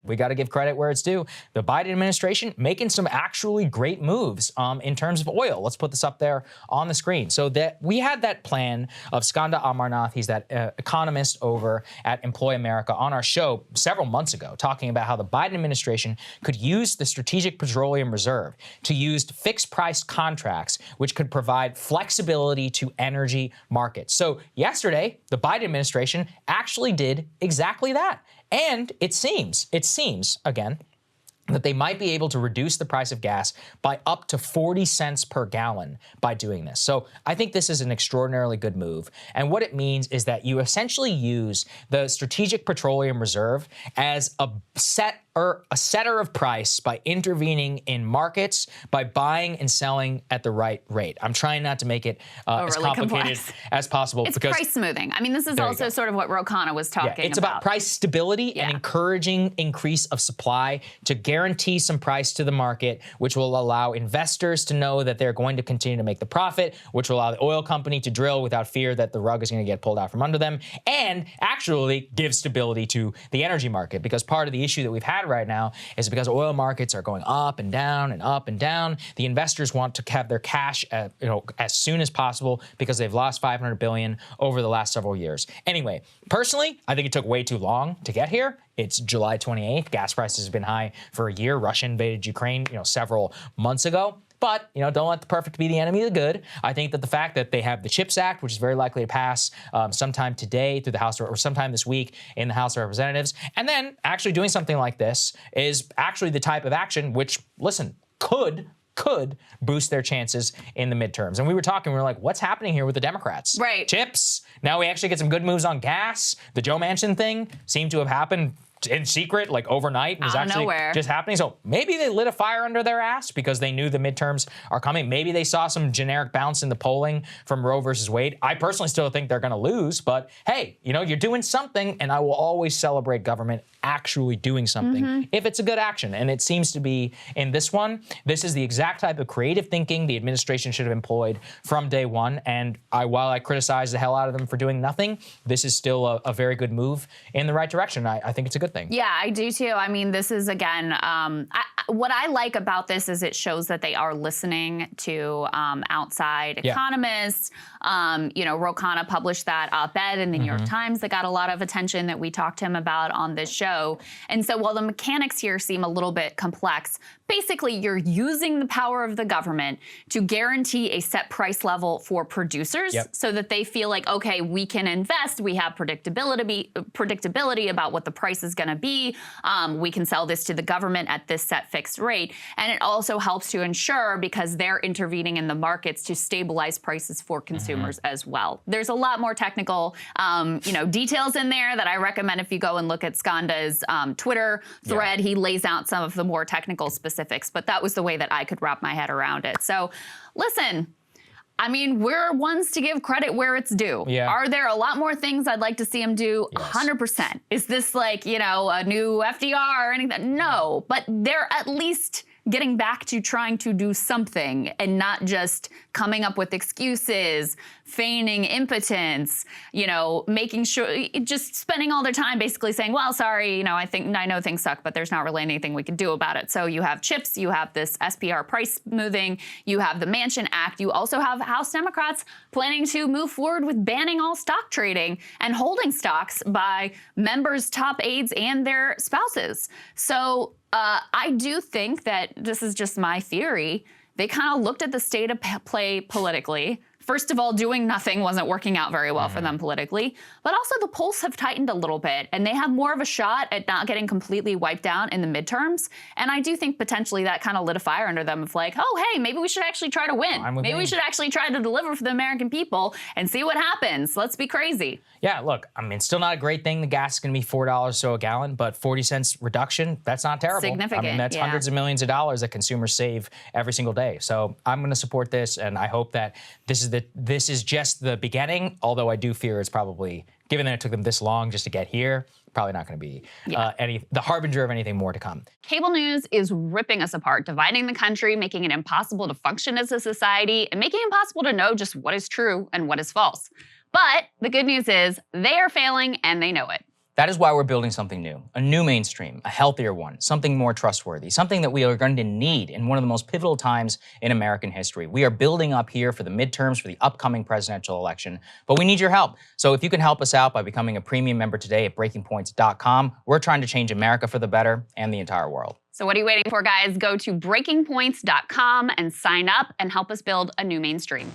we got to give credit where it's due. The Biden administration making some actually great moves in terms of oil. Let's put this up there on the screen. So that we had that plan of Skanda Amarnath. He's that economist over at Employ America on our show several months ago, talking about how the Biden administration could use the Strategic Petroleum Reserve to use fixed price contracts, which could provide flexibility to energy markets. So yesterday, the Biden administration actually did exactly that. And it seems, again, that they might be able to reduce the price of gas by up to 40 cents per gallon by doing this. So I think this is an extraordinarily good move. And what it means is that you essentially use the Strategic Petroleum Reserve as a setter of price by intervening in markets, by buying and selling at the right rate. I'm trying not to make it as complicated as possible. It's price smoothing. I mean, this is also sort of what Ro Khanna was talking about. It's about price stability and encouraging increase of supply to guarantee some price to the market, which will allow investors to know that they're going to continue to make the profit, which will allow the oil company to drill without fear that the rug is going to get pulled out from under them, and actually give stability to the energy market. Because part of the issue that we've had right now is because oil markets are going up and down and up and down. The investors want to have their cash, as soon as possible because they've lost $500 billion over the last several years. Anyway, personally, I think it took way too long to get here. It's July 28th. Gas prices have been high for a year. Russia invaded Ukraine, several months ago. But, don't let the perfect be the enemy of the good. I think that the fact that they have the CHIPS Act, which is very likely to pass sometime today through the House or sometime this week in the House of Representatives, and then actually doing something like this is actually the type of action which, listen, could boost their chances in the midterms. And we were like, what's happening here with the Democrats? Right. Chips. Now we actually get some good moves on gas. The Joe Manchin thing seemed to have happened in secret, like overnight, and was actually just happening. So maybe they lit a fire under their ass because they knew the midterms are coming. Maybe they saw some generic bounce in the polling from Roe versus Wade. I personally still think they're going to lose, but hey, you're doing something, and I will always celebrate government actually doing something if it's a good action. And it seems to be in this one. This is the exact type of creative thinking the administration should have employed from day one. And while I criticize the hell out of them for doing nothing, this is still a very good move in the right direction. I think it's a good thing. Yeah, I do too. I mean, this is, again, what I like about this is it shows that they are listening to outside economists. Ro Khanna published that op-ed in the New York Times that got a lot of attention that we talked to him about on this show. And so while the mechanics here seem a little bit complex, basically you're using the power of the government to guarantee a set price level for producers so that they feel like, okay, we can invest, we have predictability about what the price is going to be, we can sell this to the government at this set fixed rate. And it also helps to ensure, because they're intervening in the markets, to stabilize prices for consumers as well. There's a lot more technical details in there that I recommend if you go and look at Skanda's Twitter thread. He lays out some of the more technical specifics, but that was the way that I could wrap my head around it. So listen, I mean, we're ones to give credit where it's due. Are there a lot more things I'd like to see him do? 100%. Is this like, a new FDR or anything? No, but they're at least getting back to trying to do something and not just coming up with excuses, feigning impotence, making sure, just spending all their time basically saying, well, sorry, I know things suck, but there's not really anything we can do about it. So you have chips, you have this SPR price moving, you have the Manchin Act, you also have House Democrats planning to move forward with banning all stock trading and holding stocks by members, top aides, and their spouses. So I do think that, this is just my theory, they kind of looked at the state of play politically. First of all, doing nothing wasn't working out very well for them politically, but also the polls have tightened a little bit and they have more of a shot at not getting completely wiped out in the midterms. And I do think potentially that kind of lit a fire under them of like, oh, hey, maybe we should actually try to win. Maybe we should actually try to deliver for the American people and see what happens. Let's be crazy. Yeah, look, I mean, still not a great thing. The gas is going to be $4 so a gallon, but 40 cents reduction, that's not terrible. Significant. I mean, that's hundreds of millions of dollars that consumers save every single day. So I'm going to support this, and I hope that this is just the beginning, although I do fear it's probably, given that it took them this long just to get here, probably not going to be the harbinger of anything more to come. Cable news is ripping us apart, dividing the country, making it impossible to function as a society, and making it impossible to know just what is true and what is false. But the good news is they are failing and they know it. That is why we're building something new, a new mainstream, a healthier one, something more trustworthy, something that we are going to need in one of the most pivotal times in American history. We are building up here for the midterms, for the upcoming presidential election, but we need your help. So if you can help us out by becoming a premium member today at breakingpoints.com, we're trying to change America for the better and the entire world. So what are you waiting for, guys? Go to breakingpoints.com and sign up and help us build a new mainstream.